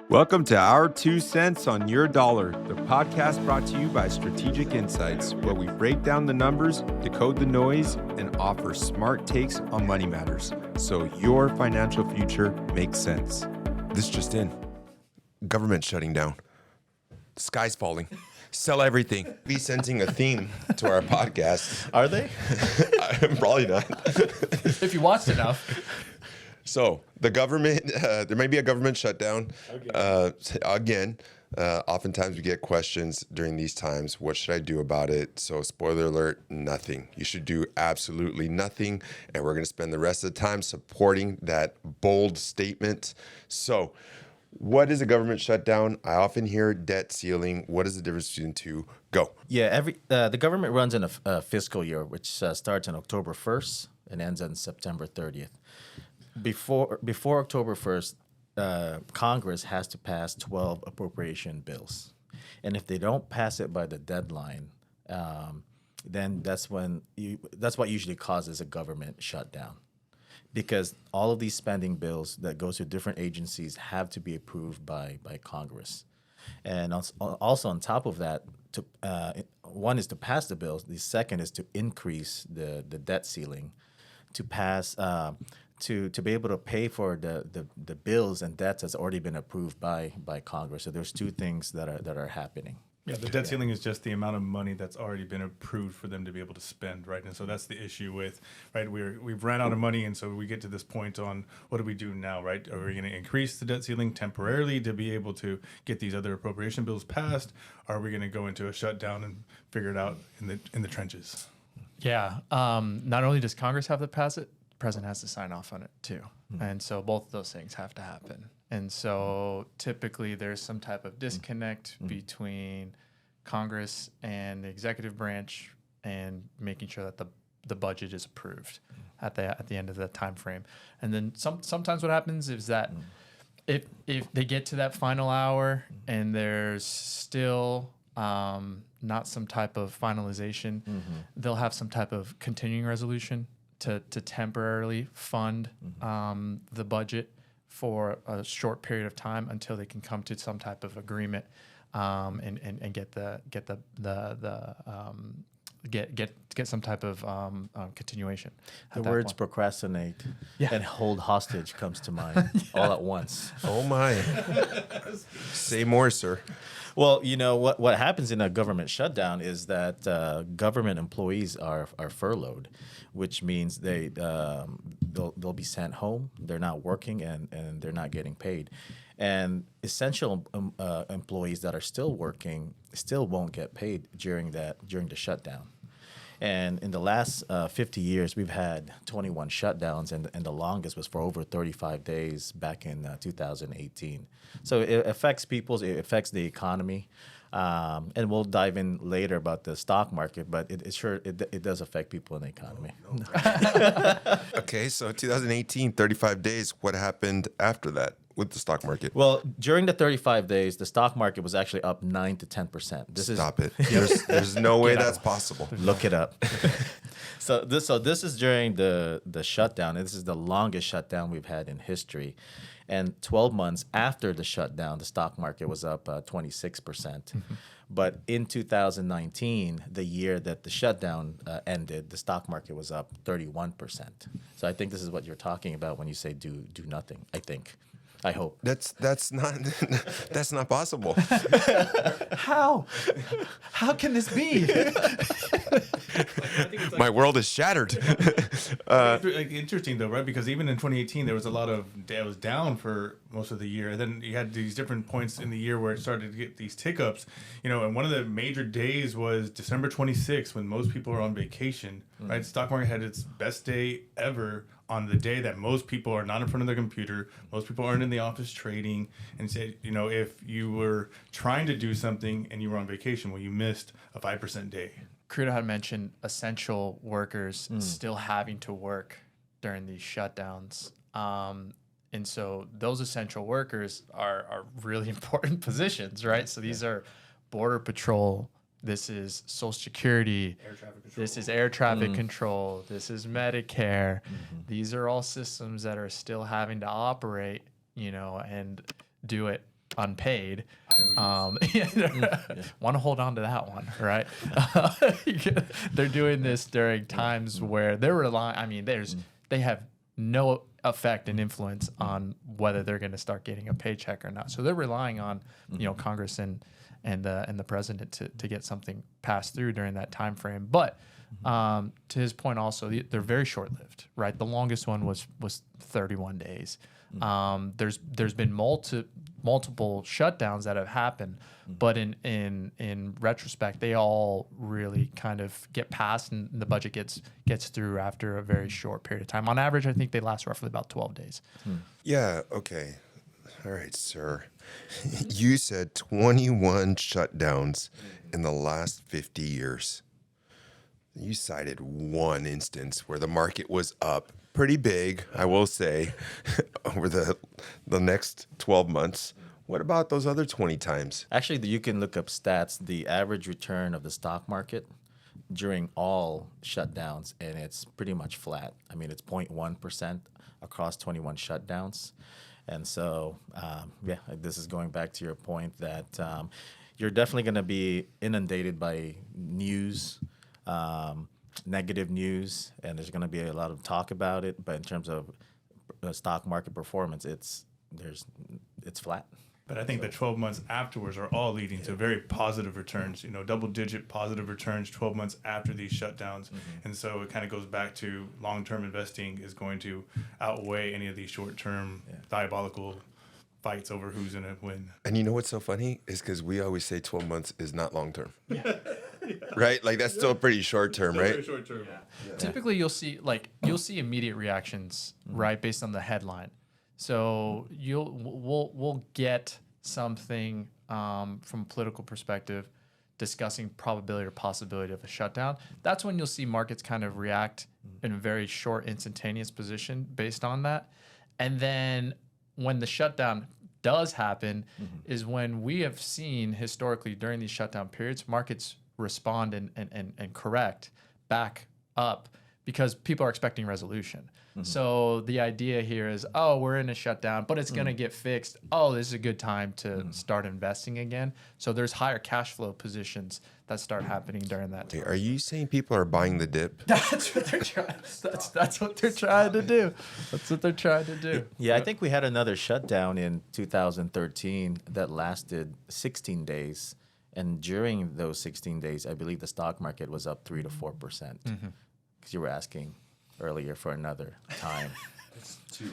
Welcome to Our 2 Cents on Your Dollar, the podcast brought to you by Strategic Insights, where we break down the numbers, decode the noise, and offer smart takes on money matters so your financial future makes sense. This just in. Government shutting down. The sky's falling. Sell everything. Be sensing a theme to our podcast. Are they? Probably not. If you watched enough. So the government, there may be a government shutdown. Again, oftentimes we get questions during these times. What should I do about it? So spoiler alert, nothing. You should do absolutely nothing. And we're going to spend the rest of the time supporting that bold statement. So what is a government shutdown? I often hear debt ceiling. What is the difference between the two? Go. Yeah, the government runs in a fiscal year, which starts on October 1st and ends on September 30th. Before October 1st, Congress has to pass 12 appropriation bills. And if they don't pass it by the deadline, then that's what usually causes a government shutdown. Because all of these spending bills that go to different agencies have to be approved by Congress. And also on top of that, one is to pass the bills. The second is to increase the debt ceiling, to pass to be able to pay for the bills and debts that's already been approved by Congress. So there's two things that are happening. Yeah, the debt ceiling is just the amount of money that's already been approved for them to be able to spend, right? And so that's the issue with, right, we've ran out of money, and so we get to this point on what do we do now, right? Are we going to increase the debt ceiling temporarily to be able to get these other appropriation bills passed? Or are we going to go into a shutdown and figure it out in the trenches? Yeah. Not only does Congress have to pass it, the president has to sign off on it too. Mm-hmm. And so both of those things have to happen. And so typically there's some type of disconnect between Congress and the executive branch and making sure that the budget is approved at the end of the time frame. And then sometimes what happens is that if they get to that final hour and there's still not some type of finalization, they'll have some type of continuing resolution to temporarily fund the budget for a short period of time until they can come to some type of agreement and get some type of continuation. The words point. Procrastinate and hold hostage comes to mind all at once. Oh my. Say more, sir. Well, you know what happens in a government shutdown is that government employees are furloughed, which means they'll be sent home. They're not working and they're not getting paid, and essential employees that are still working still won't get paid during the shutdown. And in the last 50 years, we've had 21 shutdowns, and the longest was for over 35 days back in 2018. So it affects people, it affects the economy, and we'll dive in later about the stock market, but it does affect people in the economy. Okay, so 2018, 35 days. What happened after that with the stock market? Well, during the 35 days, the stock market was actually up 9 to 10%. Stop it. There's no way that's possible. Look it up. So this is during the shutdown, and this is the longest shutdown we've had in history. And 12 months after the shutdown, the stock market was up 26%. But in 2019, the year that the shutdown ended, the stock market was up 31%. So I think this is what you're talking about when you say do nothing, I think. I hope. That's not possible. How can this be? My world is shattered. Interesting though, right? Because even in 2018, there was a lot of it was down for most of the year. And then you had these different points in the year where it started to get these tick ups. And one of the major days was December 26th, when most people are on vacation. Right? Stock market had its best day ever on the day that most people are not in front of their computer, most people aren't in the office trading, and say, if you were trying to do something and you were on vacation, well, you missed a 5% day. Crudo had mentioned essential workers still having to work during these shutdowns. And so those essential workers are really important positions, right? So these are Border Patrol, this is Social Security, this is air traffic control, this is Medicare. These are all systems that are still having to operate, and do it unpaid. Want to hold on to that one, right? They're doing this during times where they're relying. I mean, they have no effect and influence on whether they're going to start getting a paycheck or not. So they're relying on Congress and the president to get something passed through during that time frame. But to his point, also they're very short lived, right? The longest one was 31 days. There's been multiple shutdowns that have happened, but in retrospect, they all really kind of get passed, and the budget gets through after a very short period of time. On average, I think they last roughly about 12 days. Yeah. Okay. All right, sir. You said 21 shutdowns in the last 50 years. You cited one instance where the market was up pretty big, I will say, over the next 12 months. What about those other 20 times? Actually, you can look up stats. The average return of the stock market during all shutdowns, and it's pretty much flat. I mean, it's 0.1% across 21 shutdowns. And so, this is going back to your point that you're definitely going to be inundated by news, negative news, and there's going to be a lot of talk about it. But in terms of stock market performance, it's flat. But I think the 12 months afterwards are all leading to very positive returns, double-digit positive returns 12 months after these shutdowns. And so it kind of goes back to long-term investing is going to outweigh any of these short-term diabolical fights over who's going to win. And you know what's so funny is because we always say 12 months is not long-term. Right? Like that's still pretty short-term, right? Very short-term. Yeah. Typically, you'll see immediate reactions, right, based on the headline. So we'll get something from a political perspective discussing probability or possibility of a shutdown. That's when you'll see markets kind of react in a very short, instantaneous position based on that. And then when the shutdown does happen is when we have seen historically during these shutdown periods, markets respond and correct back up because people are expecting resolution. So the idea here is, we're in a shutdown, but it's going to get fixed. This is a good time to start investing again. So there's higher cash flow positions that start happening during that time. Are you saying people are buying the dip? That's what they're trying. That's what they're trying to do. That's what they're trying to do. Yeah, I think we had another shutdown in 2013 that lasted 16 days. And during those 16 days, I believe the stock market was up 3 to 4%. Because you were asking earlier for another time. It's two.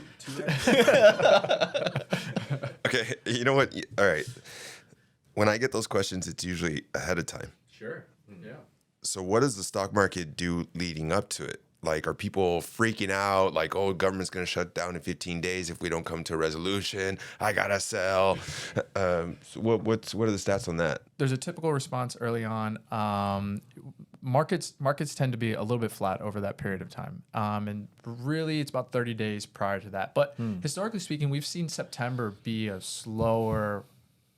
Okay, you know what? All right. When I get those questions, it's usually ahead of time. Sure. Yeah. So what does the stock market do leading up to it? Like, are people freaking out? Like, government's going to shut down in 15 days if we don't come to a resolution. I got to sell. So what are the stats on that? There's a typical response early on. Markets tend to be a little bit flat over that period of time. And really, it's about 30 days prior to that. But historically speaking, we've seen September be a slower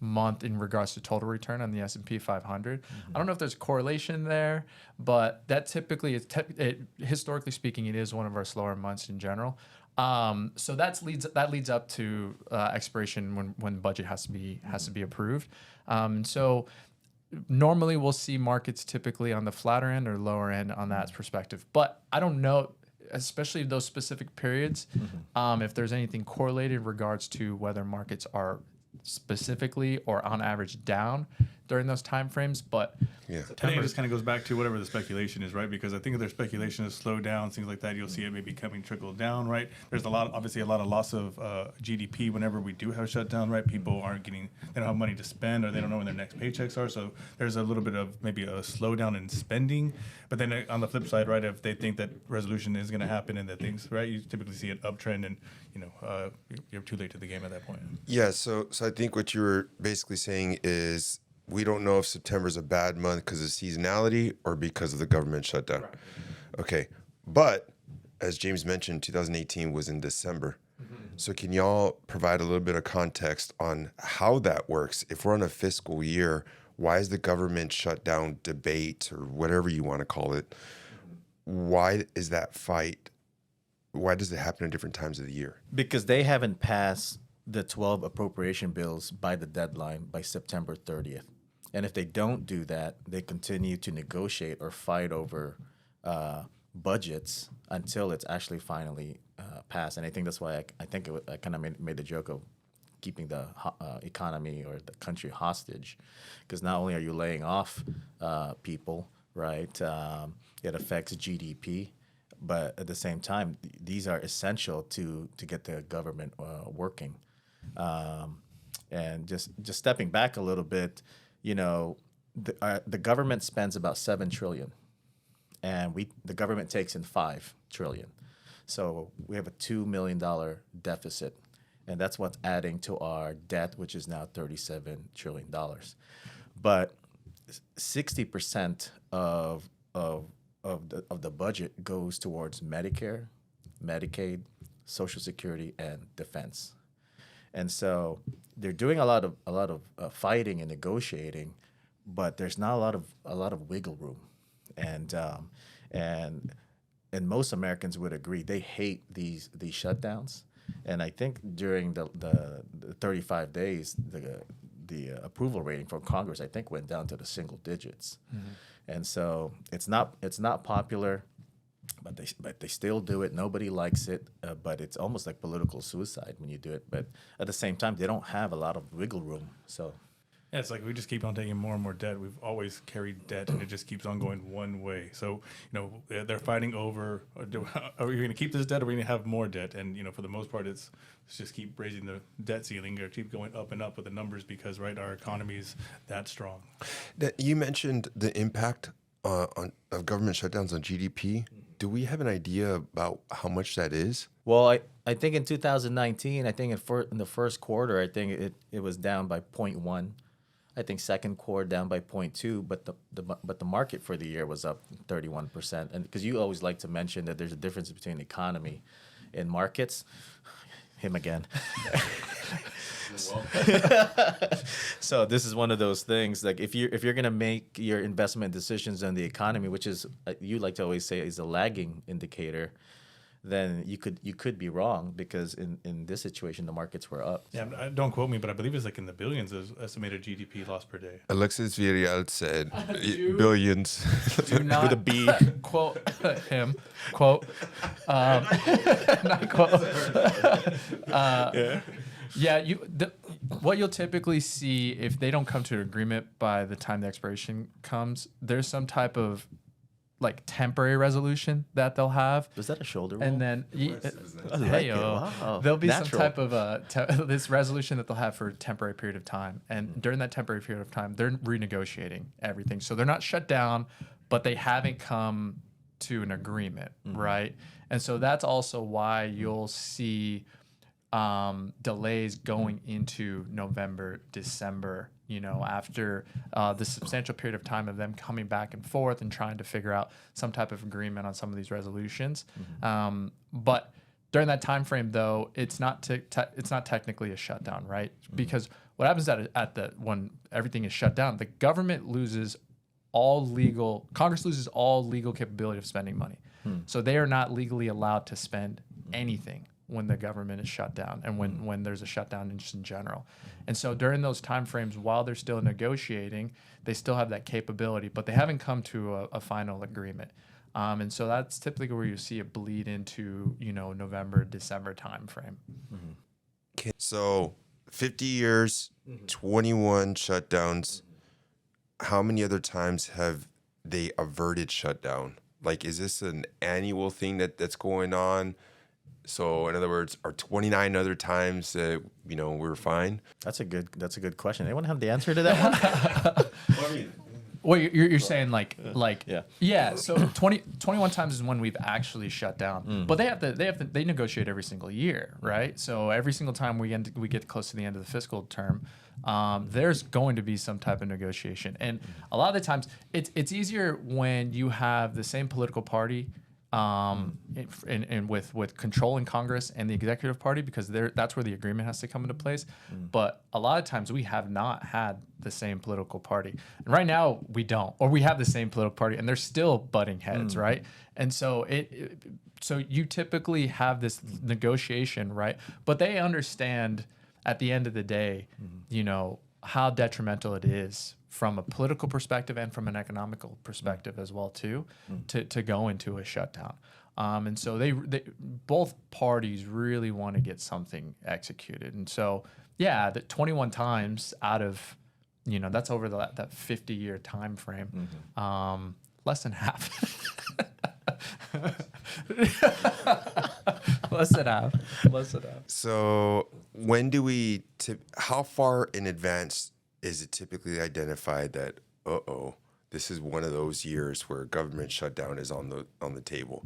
month in regards to total return on the S&P 500. I don't know if there's a correlation there, but that typically is historically speaking, it is one of our slower months in general. So that leads up to expiration when the budget has to be approved. So normally we'll see markets typically on the flatter end or lower end on that perspective, but I don't know, especially those specific periods, if there's anything correlated in regards to whether markets are specifically or on average down during those time frames. But yeah, I think it just kind of goes back to whatever the speculation is, right? Because I think if their speculation is slowed down, things like that, you'll see it maybe coming trickled down, right? There's obviously a lot of loss of GDP whenever we do have a shutdown, right? People they don't have money to spend, or they don't know when their next paychecks are. So there's a little bit of maybe a slowdown in spending. But then on the flip side, right, if they think that resolution is going to happen and that things, right, you typically see an uptrend, and you're too late to the game at that point. Yeah. So I think what you were basically saying is, we don't know if September's a bad month because of seasonality or because of the government shutdown. Right. Okay. But as James mentioned, 2018 was in December. So can y'all provide a little bit of context on how that works? If we're on a fiscal year, why is the government shutdown debate, or whatever you want to call it? Why is that fight? Why does it happen at different times of the year? Because they haven't passed the 12 appropriation bills by the deadline by September 30th. And if they don't do that, they continue to negotiate or fight over budgets until it's actually finally passed. And I think that's why I kind of made the joke of keeping the economy or the country hostage, because not only are you laying off people, right? It affects GDP, but at the same time, these are essential to get the government working. And just stepping back a little bit, the government spends about 7 trillion, and the government takes in 5 trillion. So we have a $2 million deficit, and that's what's adding to our debt, which is now $37 trillion. But 60% of the budget goes towards Medicare, Medicaid, Social Security, and defense. And so they're doing a lot of fighting and negotiating, but there's not a lot of wiggle room, and most Americans would agree they hate these shutdowns. And I think during the 35 days, the approval rating from Congress, I think, went down to the single digits. And so it's not popular, but they still do it. Nobody likes it, but it's almost like political suicide when you do it. But at the same time, they don't have a lot of wiggle room. So Yeah, it's like we just keep on taking more and more debt. We've always carried debt, and it just keeps on going one way. So, they're fighting over, are we going to keep this debt, or are we going to have more debt? And, for the most part, it's just keep raising the debt ceiling, or keep going up and up with the numbers because, right, our economy is that strong. You mentioned the impact of government shutdowns on GDP. Do we have an idea about how much that is? Well, I think in 2019, I think in the first quarter, I think it was down by 0.1. I think second quarter down by 0.2, but the market for the year was up 31%. And because you always like to mention that there's a difference between economy and markets. Him again. So this is one of those things, like if you're gonna make your investment decisions on the economy, which is you like to always say is a lagging indicator, then you could be wrong, because in this situation the markets were up. Yeah, don't quote me, but I believe it's like in the billions of estimated GDP loss per day. Alexis Villarreal said billions. Do not With a B. quote him. Quote. Not quote. Yeah. What you'll typically see if they don't come to an agreement by the time the expiration comes, there's some type of like temporary resolution that they'll have. Was that a shoulder roll? And then Wow. there'll be Natural. some type of this resolution that they'll have for a temporary period of time. And during that temporary period of time, they're renegotiating everything. So they're not shut down, but they haven't come to an agreement, right? And so that's also why you'll see delays going into November, December, after the substantial period of time of them coming back and forth and trying to figure out some type of agreement on some of these resolutions. But during that time frame, though, it's not technically a shutdown, right? Because what happens when everything is shut down, the government loses Congress loses all legal capability of spending money. So they are not legally allowed to spend anything when the government is shut down and when there's a shutdown just in general. And so during those time frames, while they're still negotiating, they still have that capability, but they haven't come to a final agreement. And so that's typically where you see it bleed into, November, December time frame. Okay, so 50 years, 21 shutdowns. How many other times have they averted shutdown? Like, is this an annual thing that's going on? So, in other words, are 29 other times that we're fine? That's a good question. Anyone have the answer to that one? Well, you're saying yeah. So 21 times is when we've actually shut down, but they negotiate every single year, right? So every single time we get close to the end of the fiscal term, there's going to be some type of negotiation, and a lot of the times it's easier when you have the same political party. And with control in Congress and the executive party, because that's where the agreement has to come into place. But a lot of times we have not had the same political party. And right now we don't, or we have the same political party and they're still butting heads, right? And so so you typically have this negotiation, right? But they understand at the end of the day, you know, how detrimental it is from a political perspective and from an economical perspective as well too, to go into a shutdown. And so they both parties really want to get something executed. And so, yeah, the 21 times out of, you know, that's over that 50-year time frame, less than half. Less than half. So when do we how far in advance is it typically identified that this is one of those years where government shutdown is on the table?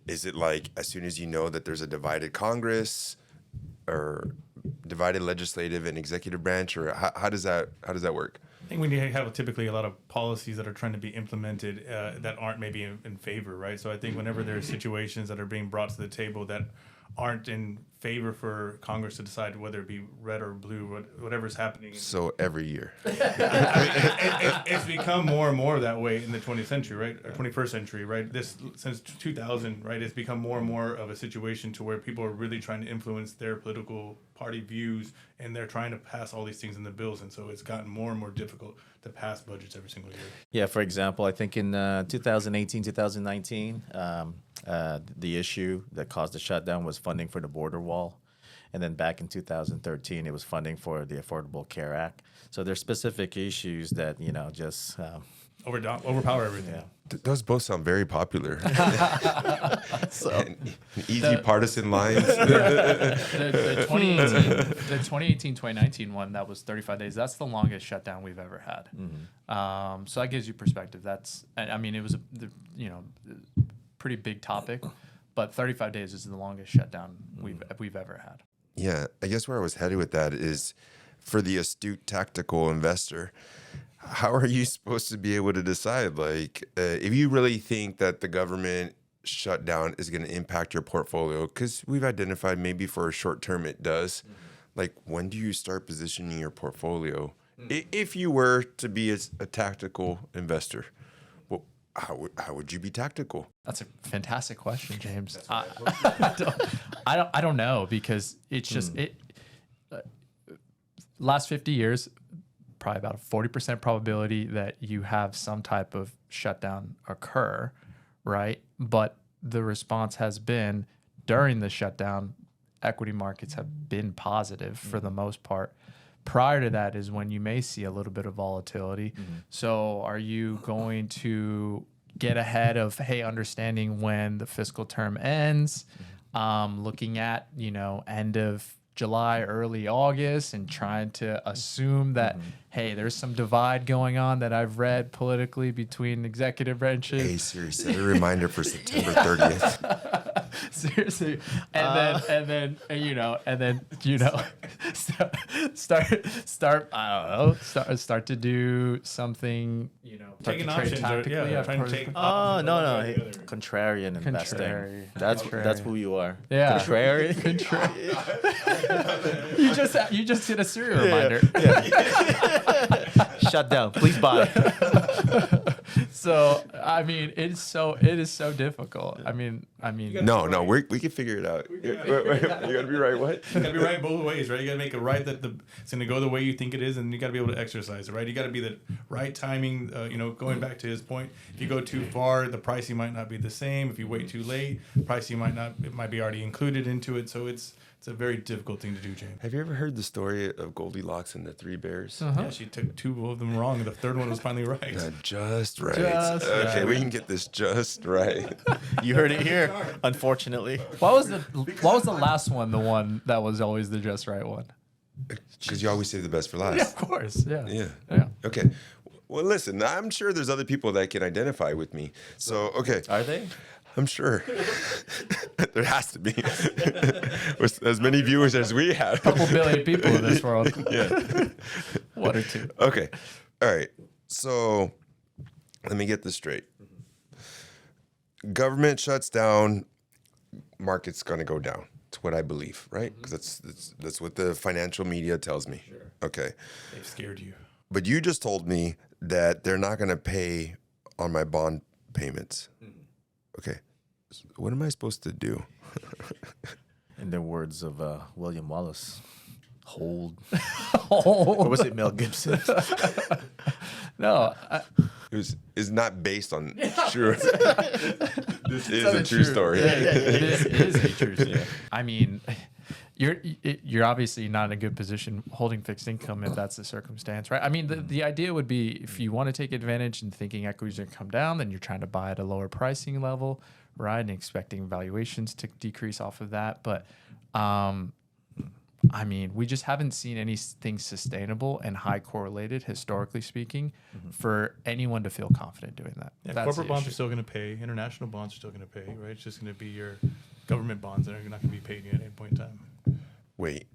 Is it like as soon as you know that there's a divided Congress or divided legislative and executive branch, or how does that work? I think we need to have typically a lot of policies that are trying to be implemented that aren't maybe in favor, right? So I think whenever there's situations that are being brought to the table that aren't in favor for Congress to decide whether it be red or blue, whatever's happening. So every year. It's become more and more that way in the 20th century, right? Or 21st century, right? Since 2000, right? It's become more and more of a situation to where people are really trying to influence their political party views, and they're trying to pass all these things in the bills. And so it's gotten more and more difficult to pass budgets every single year. Yeah, for example, I think in 2018, 2019, the issue that caused the shutdown was funding for the border wall. And then back in 2013, it was funding for the Affordable Care Act. So there's specific issues that, you know, just... overpower everything. Yeah. Those both sound very popular. So, And easy partisan lines. The 2018-2019 one, that was 35 days. That's the longest shutdown we've ever had. So that gives you perspective. I mean, it was a pretty big topic, but 35 days is the longest shutdown we've ever had. Yeah, I guess where I was headed with that is for the astute tactical investor, how are you supposed to be able to decide? Like, if you really think that the government shutdown is going to impact your portfolio, because we've identified maybe for a short term it does, like, when do you start positioning your portfolio? If you were to be a tactical investor, well, how would you be tactical? That's a fantastic question, James. I don't know, because it's just last 50 years, probably about a 40% probability that you have some type of shutdown occur, right? But the response has been during the shutdown, equity markets have been positive for the most part. Prior to that is when you may see a little bit of volatility. So are you going to get ahead of, hey, understanding when the fiscal term ends, looking at, end of July, early August, and trying to assume that, hey, there's some divide going on that I've read politically between executive branches. Hey Siri, set a reminder for September 30th. Seriously, and then start I don't know, start to do something, start Taking to trade options, trying to take. oh, no. Contrary. Hey, contrarian investing. Contrary. That's who you are. Yeah. Contrarian. You just did a serial reminder. Shutdown. Please buy. So I mean, it is so difficult. I mean. No, we can figure it out. You're gonna be right. What? You gotta be right both ways, right? You gotta make it right that it's gonna go the way you think it is, and you gotta be able to exercise it, right? You gotta be the right timing. Going back to his point, if you go too far, the pricing might not be the same. If you wait too late, pricing might be already included into it. So it's a very difficult thing to do, James. Have you ever heard the story of Goldilocks and the Three Bears? Yeah, she took two of them wrong. The third one was finally right. Yeah, just right. Just okay, right. we can get this just right. You heard it here, unfortunately. What was the last one? The one that was always the just right one? Because you always save the best for last. Yeah, of course. Yeah. Yeah. Okay. Well, listen, I'm sure there's other people that can identify with me. So, okay. Are they? I'm sure. There has to be. With as many viewers as we have. Couple billion people in this world. Yeah. One or two. Okay. All right. So let me get this straight. Government shuts down, market's going to go down. It's what I believe, right? Because that's what the financial media tells me. Sure. Okay. They've scared you. But you just told me that they're not going to pay on my bond payments. Okay. So what am I supposed to do? In the words of William Wallace, Hold. Or was it Mel Gibson? No, Is not based on true. This is a true story. It is a true story. I mean, you're obviously not in a good position holding fixed income if that's the circumstance, right? I mean, the idea would be if you want to take advantage and thinking equities are going to come down, then you're trying to buy at a lower pricing level, right? And expecting valuations to decrease off of that. But I mean, we just haven't seen anything sustainable and high correlated, historically speaking, for anyone to feel confident doing that. Yeah, That's corporate the bonds issue. are still going to pay. International bonds are still going to pay, right? It's just going to be your government bonds that are not going to be paid at any point in time. Wait,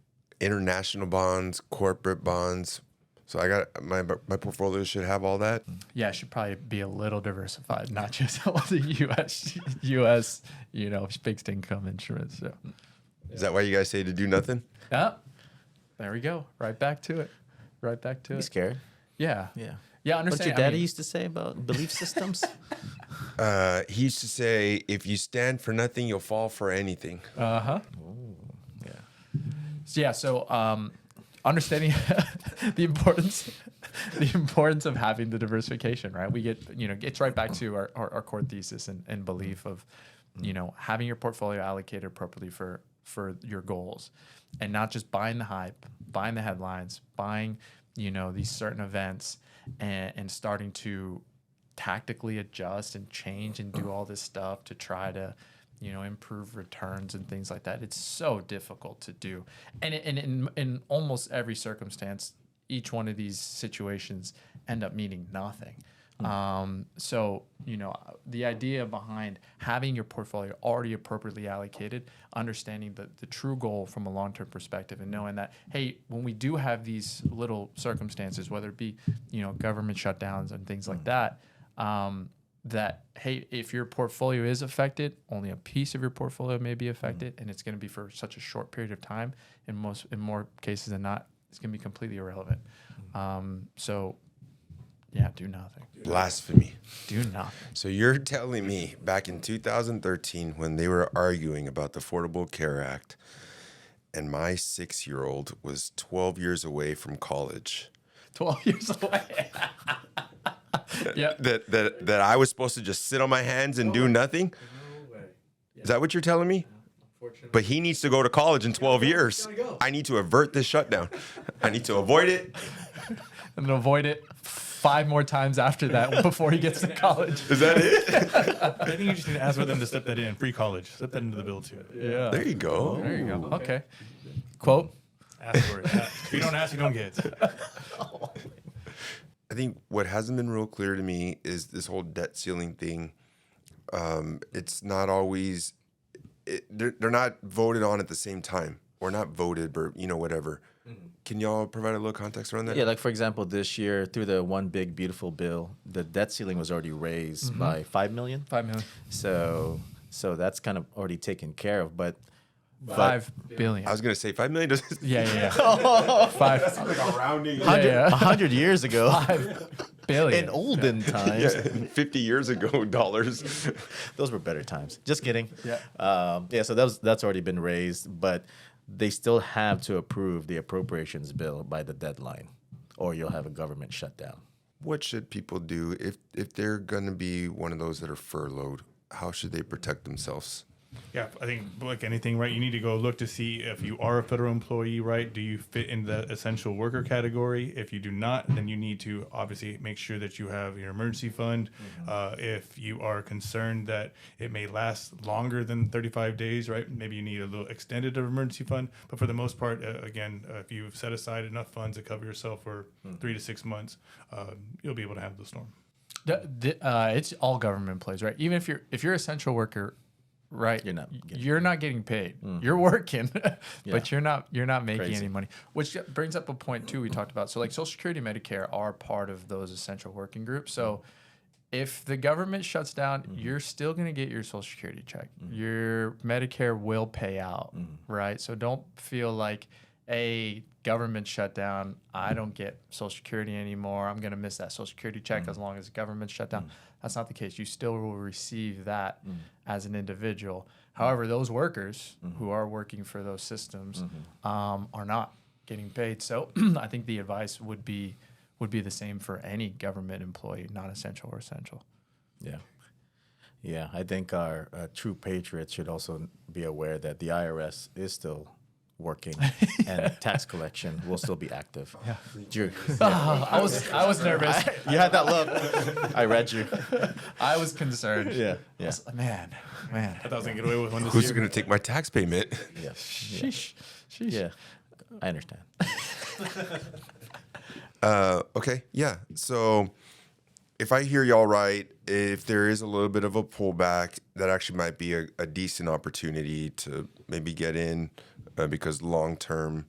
international bonds, corporate bonds. So I got my portfolio should have all that. Yeah, it should probably be a little diversified, not just holding U.S. Fixed income instruments. So. Is that why you guys say to do nothing? Yeah, there we go. Right back to it. Be scared. Yeah. Yeah. Yeah, What understand. your daddy used to say about belief systems? He used to say, "If you stand for nothing, you'll fall for anything." Uh-huh. Yeah. So understanding the importance of having the diversification, right? We get, it's right back to our core thesis and belief of, having your portfolio allocated appropriately for your goals, and not just buying the hype, buying the headlines, buying, these certain events, and starting to tactically adjust and change and do all this stuff to try to, improve returns and things like that. It's so difficult to do. And in almost every circumstance, each one of these situations end up meaning nothing. So, the idea behind having your portfolio already appropriately allocated, understanding the true goal from a long-term perspective, and knowing that, hey, when we do have these little circumstances, whether it be, government shutdowns and things like that, that, hey, if your portfolio is affected, only a piece of your portfolio may be affected, and it's going to be for such a short period of time. In more cases than not, it's going to be completely irrelevant. So, yeah, do nothing. Blasphemy. Do nothing. So you're telling me back in 2013 when they were arguing about the Affordable Care Act, and my 6-year-old was 12 years away from college, 12 years away. Yeah. that I was supposed to just sit on my hands and do nothing? No way. Is that what you're telling me? But he needs to go to college in 12 years. I need to avert this shutdown. I need to avoid it. And then avoid it 5 more times after that before he gets to college. Is that it? I think you just need to ask for them to step that in. Free college. Step that into the bill too. Yeah. There you go. There you go. Okay. Quote. Ask for it. If you don't ask, you don't get. I think what hasn't been real clear to me is this whole debt ceiling thing. It's not always, they're not voted on at the same time, or not voted, but whatever. Can y'all provide a little context around that? Yeah, like for example, this year through the One Big Beautiful Bill, the debt ceiling was already raised by 5 million. 5 million. So that's kind of already taken care of. But 5 billion. I was gonna say 5 million. Doesn't Yeah. 5. like a rounding. 100 years ago, 5 billion. in olden times, 50 years ago, dollars. those were better times. Just kidding. Yeah. So that's already been raised, but they still have to approve the appropriations bill by the deadline, or you'll have a government shutdown. What should people do if they're gonna be one of those that are furloughed? How should they protect themselves? Yeah, I think like anything, right? You need to go look to see if you are a federal employee, right? Do you fit in the essential worker category? If you do not, then you need to obviously make sure that you have your emergency fund. If you are concerned that it may last longer than 35 days, right? Maybe you need a little extended emergency fund. But for the most part, again, if you've set aside enough funds to cover yourself for 3 to 6 months, you'll be able to handle the storm. It's all government employees, right? Even if you're essential worker, right? You're not getting paid. You're working, but you're not making Crazy. any money. Which brings up a point too we talked about. So like Social Security and Medicare are part of those essential working groups. So if the government shuts down, you're still going to get your Social Security check. Your Medicare will pay out, right? So don't feel like a government shutdown, I don't get Social Security anymore. I'm going to miss that Social Security check as long as the government shut down. That's not the case. You still will receive that as an individual. However, those workers who are working for those systems are not getting paid. So I think the advice would be the same for any government employee, non-essential or essential. Yeah. Yeah, I think our true patriots should also be aware that the IRS is still working and tax collection will still be active. Yeah. I was nervous. You had that look. I read you. I was concerned. Yeah. I was like, man. I thought I was gonna get away with one this Who's year. going to take my tax payment? Yeah. Sheesh. Yeah. I understand. Okay, yeah. So if I hear y'all right, if there is a little bit of a pullback, that actually might be a decent opportunity to maybe get in because long term,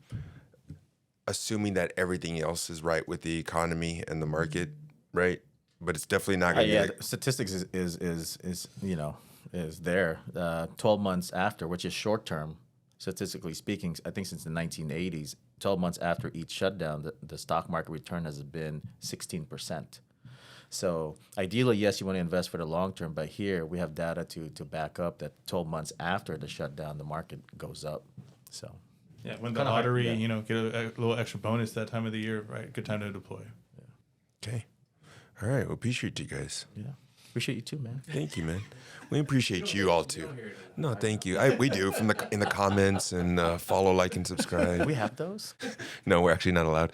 assuming that everything else is right with the economy and the market, right? But it's definitely not going to Yeah, be. the statistics is is there. 12 months after, which is short term, statistically speaking, I think since the 1980s, 12 months after each shutdown, the stock market return has been 16%. So ideally, yes, you want to invest for the long term, but here we have data to back up that 12 months after the shutdown, the market goes up. So Yeah, win the Kinda hard, lottery, yeah. get a little extra bonus that time of the year, right? Good time to deploy. Okay. All right. Well, appreciate you guys. yeah, appreciate you too, man. Thank you, man. We appreciate you all too. No, thank you. We do in the comments and follow, like, and subscribe. We have those. No, we're actually not allowed.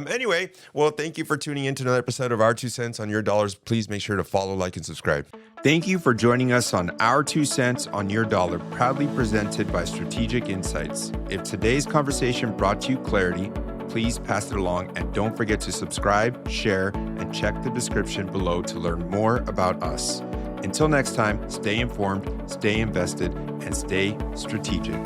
Anyway, well, thank you for tuning in to another episode of Our 2 Cents on Your Dollars. Please make sure to follow, like, and subscribe. Thank you for joining us on Our 2 Cents on Your Dollar, proudly presented by Strategic Insights. If today's conversation brought you clarity, please pass it along and don't forget to subscribe, share, and check the description below to learn more about us. Until next time, stay informed, stay invested, and stay strategic.